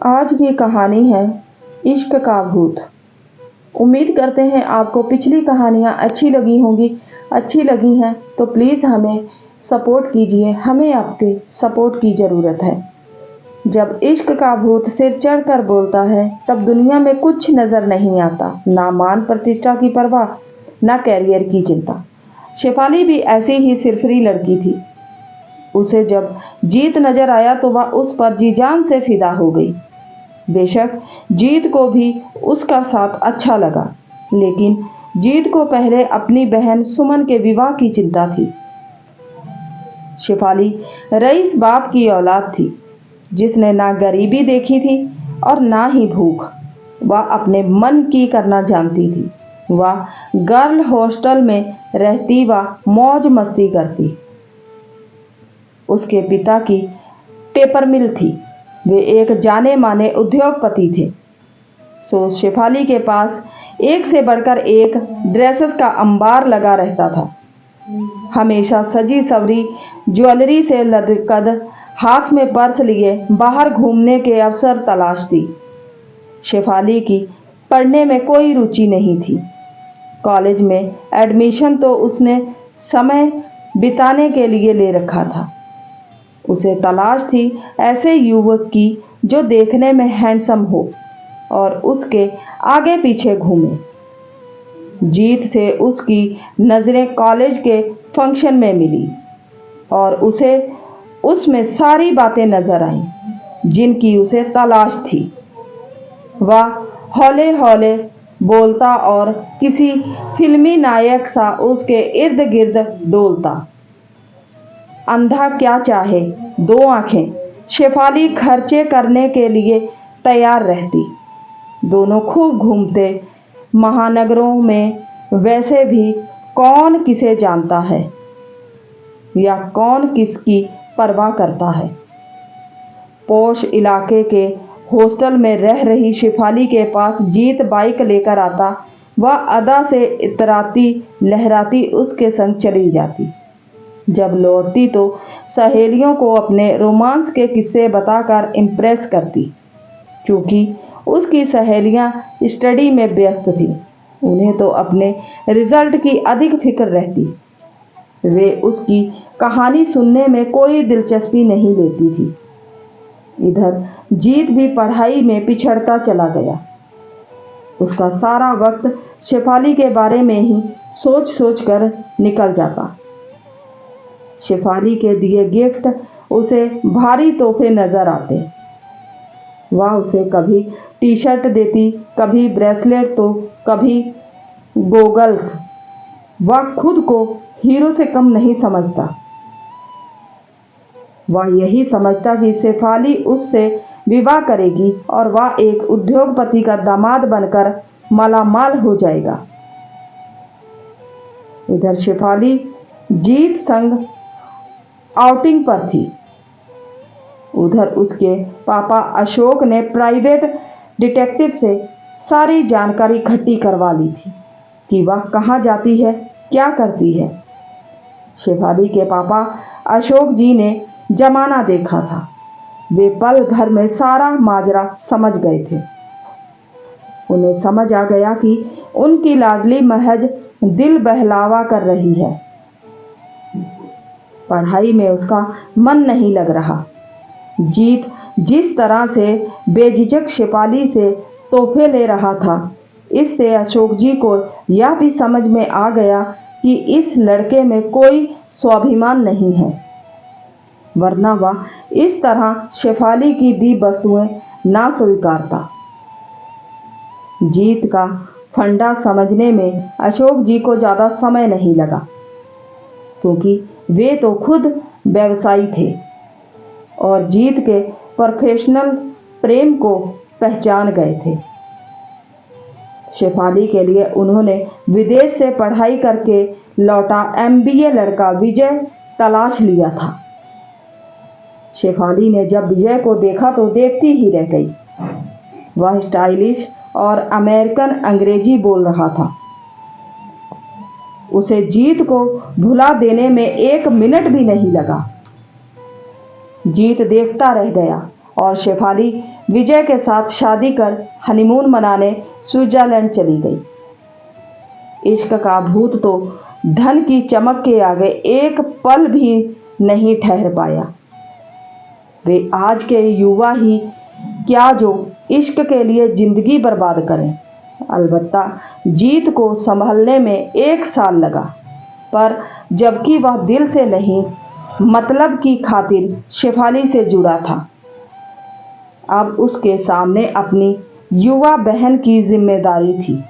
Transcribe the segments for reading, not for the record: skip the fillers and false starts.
आज की कहानी है इश्क का भूत। उम्मीद करते हैं आपको पिछली कहानियाँ अच्छी लगी होंगी। अच्छी लगी हैं तो प्लीज़ हमें सपोर्ट कीजिए, हमें आपके सपोर्ट की ज़रूरत है। जब इश्क का भूत सिर चढ़कर बोलता है तब दुनिया में कुछ नज़र नहीं आता, ना मान प्रतिष्ठा की परवाह, ना कैरियर की चिंता। शेफाली भी ऐसी ही सिरफिरी लड़की थी। उसे जब जीत नजर आया तो वह उस पर जी जान से फिदा हो गई। बेशक जीत को भी उसका साथ अच्छा लगा, लेकिन जीत को पहले अपनी बहन सुमन के विवाह की चिंता थी। शेफाली रईस बाप की औलाद थी, जिसने ना गरीबी देखी थी और ना ही भूख। वह अपने मन की करना जानती थी। वह गर्ल हॉस्टल में रहती व मौज मस्ती करती। उसके पिता की पेपर मिल थी। वे एक जाने माने उद्योगपति थे। सो शेफाली के पास एक से बढ़कर एक ड्रेसेस का अंबार लगा रहता था। हमेशा सजी सवरी ज्वेलरी से लदकद हाथ में पर्स लिए बाहर घूमने के अवसर तलाशती। शेफाली की पढ़ने में कोई रुचि नहीं थी। कॉलेज में एडमिशन तो उसने समय बिताने के लिए ले रखा था। उसे तलाश थी ऐसे युवक की जो देखने में हैंडसम हो और उसके आगे पीछे घूमे। जीत से उसकी नज़रें कॉलेज के फंक्शन में मिली और उसे उसमें सारी बातें नजर आईं जिनकी उसे तलाश थी। वह हौले हौले बोलता और किसी फिल्मी नायक सा उसके इर्द गिर्द डोलता। अंधा क्या चाहे, दो आंखें। शेफाली खर्चे करने के लिए तैयार रहती। दोनों खूब घूमते महानगरों में। वैसे भी कौन किसे जानता है या कौन किसकी परवाह करता है। पोश इलाके के हॉस्टल में रह रही शेफाली के पास जीत बाइक लेकर आता। वह अदा से इतराती लहराती उसके संग चली जाती। जब लौटती तो सहेलियों को अपने रोमांस के किस्से बताकर इम्प्रेस करती। क्योंकि उसकी सहेलियां स्टडी में व्यस्त थीं, उन्हें तो अपने रिजल्ट की अधिक फिक्र रहती। वे उसकी कहानी सुनने में कोई दिलचस्पी नहीं लेती थी। इधर जीत भी पढ़ाई में पिछड़ता चला गया। उसका सारा वक्त शेफाली के बारे में ही सोच सोच कर निकल जाता। शेफाली के दिए गिफ्ट उसे भारी तोहफे नजर आते। वह उसे कभी टी शर्ट देती, कभी ब्रेसलेट तो कभी गोगल्स। वह खुद को हीरो से कम नहीं समझता। वह यही समझता कि शेफाली उससे विवाह करेगी और वह एक उद्योगपति का दामाद बनकर मालामाल हो जाएगा। इधर शेफाली जीत संग आउटिंग पर थी। उधर उसके पापा अशोक ने प्राइवेट डिटेक्टिव से सारी जानकारी इकट्ठी करवा ली थी कि वह कहाँ जाती है, क्या करती है। शेफाली के पापा अशोक जी ने जमाना देखा था। वे पल भर में सारा माजरा समझ गए थे। उन्हें समझ आ गया कि उनकी लाडली महज दिल बहलावा कर रही है। पढ़ाई में उसका मन नहीं लग रहा। जीत जिस तरह से बेझिझक शेफाली से तोहफे ले रहा था, इससे अशोक जी को यह भी समझ में आ गया कि इस लड़के में कोई स्वाभिमान नहीं है, वरना वह इस तरह शेफाली की दी वस्तुएं ना स्वीकारता। जीत का फंडा समझने में अशोक जी को ज़्यादा समय नहीं लगा, क्योंकि वे तो खुद व्यवसायी थे और जीत के प्रोफेशनल प्रेम को पहचान गए थे। शेफाली के लिए उन्होंने विदेश से पढ़ाई करके लौटा MBA लड़का विजय तलाश लिया था। शेफाली ने जब विजय को देखा तो देखती ही रह गई। वह स्टाइलिश और अमेरिकन अंग्रेजी बोल रहा था। उसे जीत को भुला देने में 1 मिनट भी नहीं लगा। जीत देखता रह गया और शेफाली विजय के साथ शादी कर हनीमून मनाने स्विट्जरलैंड चली गई। इश्क का भूत तो धन की चमक के आगे एक पल भी नहीं ठहर पाया। वे आज के युवा ही क्या जो इश्क के लिए जिंदगी बर्बाद करें। अलबत्ता जीत को संभलने में 1 साल लगा, पर जबकि वह दिल से नहीं मतलब की खातिर शेफाली से जुड़ा था। अब उसके सामने अपनी युवा बहन की जिम्मेदारी थी।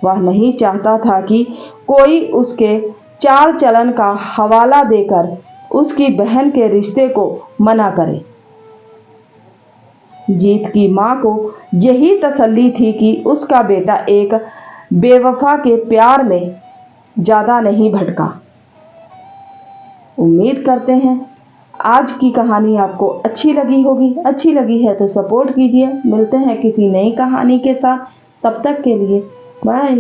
वह नहीं चाहता था कि कोई उसके चाल चलन का हवाला देकर उसकी बहन के रिश्ते को मना करे। जीत की मां को यही तसल्ली थी कि उसका बेटा एक बेवफा के प्यार में ज्यादा नहीं भटका। उम्मीद करते हैं आज की कहानी आपको अच्छी लगी होगी। अच्छी लगी है तो सपोर्ट कीजिए। मिलते हैं किसी नई कहानी के साथ। तब तक के लिए बाय।